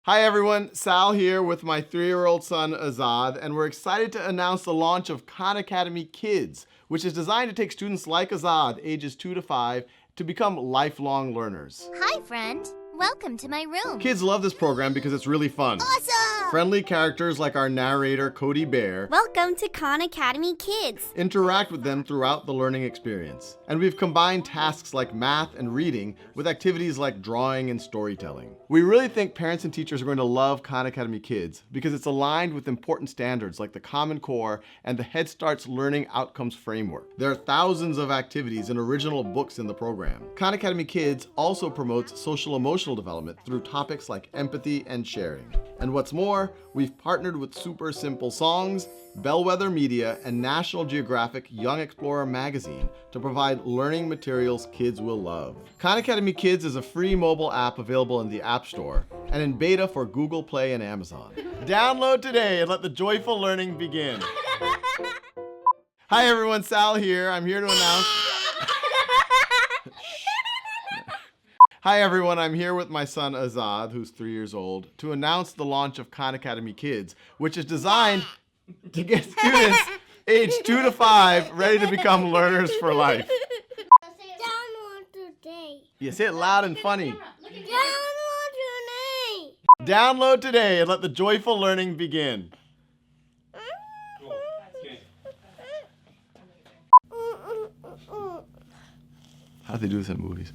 Hi everyone, Sal here with my 3-year-old son Azad, and we're excited to announce the launch of Khan Academy Kids, which is designed to take students like Azad, ages 2 to 5, to become lifelong learners. Hi friend, welcome to my room. Kids love this program because it's really fun. Awesome! Friendly characters like our narrator, Cody Bear, Welcome to Khan Academy Kids. interact with them throughout the learning experience. And we've combined tasks like math and reading with activities like drawing and storytelling. We really think parents and teachers are going to love Khan Academy Kids because it's aligned with important standards like the Common Core and the Head Start's Learning Outcomes Framework. There are thousands of activities and original books in the program. Khan Academy Kids also promotes social-emotional development through topics like empathy and sharing. And what's more, we've partnered with Super Simple Songs, Bellwether Media, and National Geographic Young Explorer magazine to provide learning materials kids will love. Khan Academy Kids is a free mobile app available in the App Store and in beta for Google Play and Amazon. Download today and let the joyful learning begin. Hi everyone, Sal here. I'm here to announce... Hi everyone, I'm here with my son Azad, who's 3 years old, to announce the launch of Khan Academy Kids, which is designed to get students aged 2 to 5 ready to become learners for life. Download today. You say it loud and funny. Download today. Download today and let the joyful learning begin. How do they do this in movies?